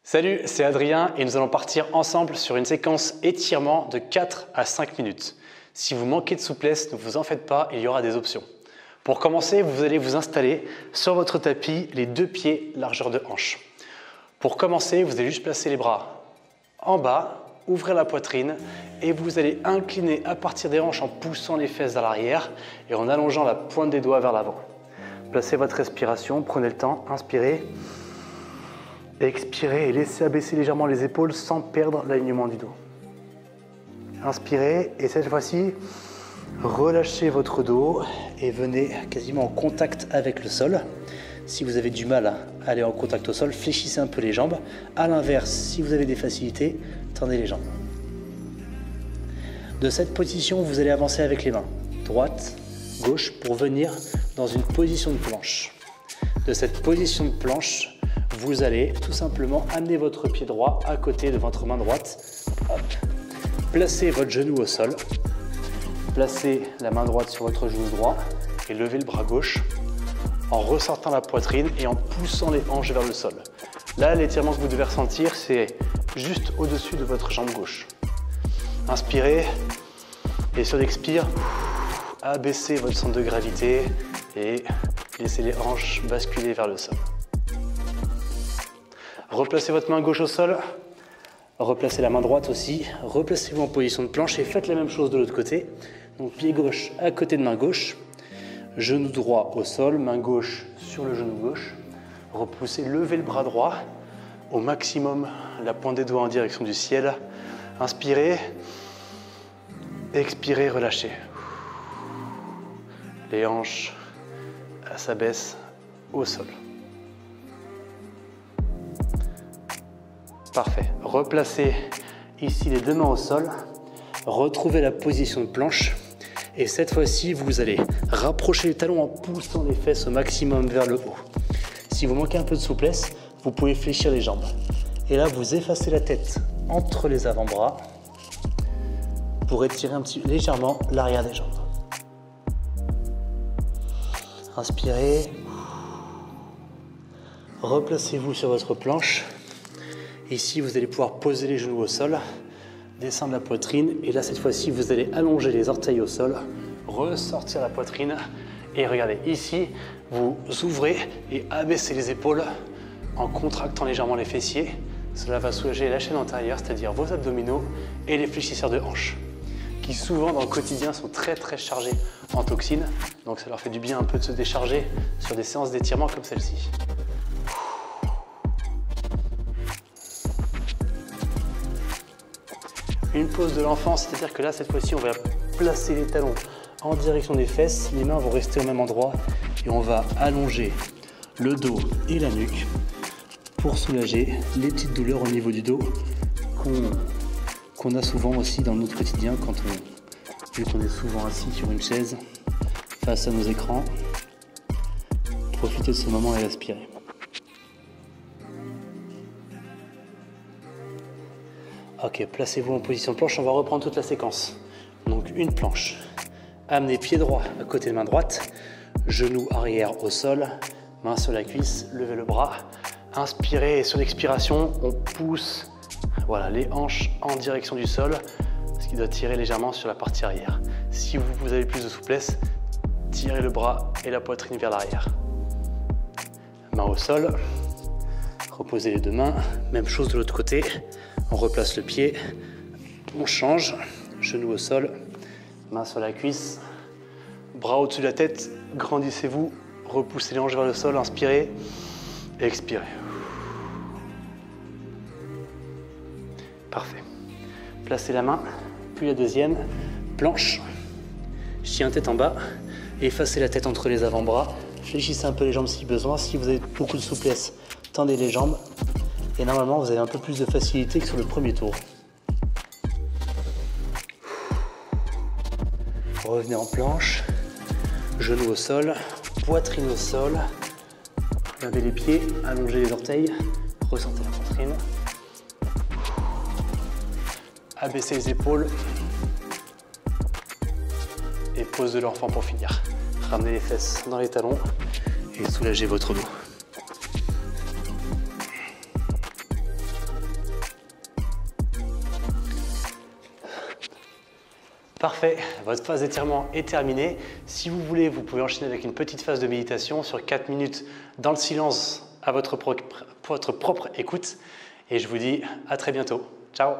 Salut, c'est Adrien et nous allons partir ensemble sur une séquence étirement de 4 à 5 minutes. Si vous manquez de souplesse, ne vous en faites pas, il y aura des options. Pour commencer, vous allez vous installer sur votre tapis, les deux pieds largeur de hanche. Pour commencer, vous allez juste placer les bras en bas, ouvrir la poitrine et vous allez incliner à partir des hanches en poussant les fesses vers l'arrière et en allongeant la pointe des doigts vers l'avant. Placez votre respiration, prenez le temps, inspirez. Expirez et laissez abaisser légèrement les épaules sans perdre l'alignement du dos. Inspirez et cette fois-ci, relâchez votre dos et venez quasiment en contact avec le sol. Si vous avez du mal à aller en contact au sol, fléchissez un peu les jambes. A l'inverse, si vous avez des facilités, tendez les jambes. De cette position, vous allez avancer avec les mains, droite, gauche, pour venir dans une position de planche. De cette position de planche, vous allez tout simplement amener votre pied droit à côté de votre main droite. Hop. Placez votre genou au sol. Placez la main droite sur votre genou droit et levez le bras gauche en ressortant la poitrine et en poussant les hanches vers le sol. Là, l'étirement que vous devez ressentir, c'est juste au-dessus de votre jambe gauche. Inspirez et sur l'expire, abaissez votre centre de gravité et laissez les hanches basculer vers le sol. Replacez votre main gauche au sol, replacez la main droite aussi, replacez-vous en position de planche et faites la même chose de l'autre côté. Donc pied gauche à côté de main gauche, genou droit au sol, main gauche sur le genou gauche. Repoussez, levez le bras droit au maximum, la pointe des doigts en direction du ciel. Inspirez, expirez, relâchez. Les hanches s'abaissent au sol. Parfait. Replacez ici les deux mains au sol. Retrouvez la position de planche. Et cette fois-ci, vous allez rapprocher les talons en poussant les fesses au maximum vers le haut. Si vous manquez un peu de souplesse, vous pouvez fléchir les jambes. Et là, vous effacez la tête entre les avant-bras pour étirer légèrement l'arrière des jambes. Inspirez. Replacez-vous sur votre planche. Ici, vous allez pouvoir poser les genoux au sol, descendre la poitrine. Et là, cette fois-ci, vous allez allonger les orteils au sol, ressortir la poitrine. Et regardez, ici, vous ouvrez et abaissez les épaules en contractant légèrement les fessiers. Cela va soulager la chaîne antérieure, c'est-à-dire vos abdominaux et les fléchisseurs de hanches, qui souvent dans le quotidien sont très chargés en toxines. Donc ça leur fait du bien un peu de se décharger sur des séances d'étirement comme celle-ci. Une pause de l'enfant, c'est-à-dire que là, cette fois-ci, on va placer les talons en direction des fesses. Les mains vont rester au même endroit et on va allonger le dos et la nuque pour soulager les petites douleurs au niveau du dos qu'on a souvent aussi dans notre quotidien vu qu'on est souvent assis sur une chaise face à nos écrans. Profitez de ce moment et respirez. Ok, placez-vous en position de planche, on va reprendre toute la séquence. Donc une planche, amenez pied droit à côté de main droite, genou arrière au sol, main sur la cuisse, levez le bras, inspirez et sur l'expiration, on pousse les hanches en direction du sol, ce qui doit tirer légèrement sur la partie arrière. Si vous avez plus de souplesse, tirez le bras et la poitrine vers l'arrière. Main au sol, reposez les deux mains, même chose de l'autre côté. On replace le pied, on change, genou au sol, main sur la cuisse, bras au-dessus de la tête, grandissez-vous, repoussez les hanches vers le sol, inspirez, expirez. Parfait. Placez la main, puis la deuxième, planche, chien tête en bas, effacez la tête entre les avant-bras, fléchissez un peu les jambes si besoin, si vous avez beaucoup de souplesse, tendez les jambes. Et normalement, vous avez un peu plus de facilité que sur le premier tour. Revenez en planche, genoux au sol, poitrine au sol. Levez les pieds, allongez les orteils, ressentez la poitrine. Abaissez les épaules. Et pose de l'enfant pour finir. Ramenez les fesses dans les talons et soulagez votre dos. Parfait, votre phase d'étirement est terminée. Si vous voulez, vous pouvez enchaîner avec une petite phase de méditation sur 4 minutes dans le silence à votre propre écoute. Et je vous dis à très bientôt. Ciao!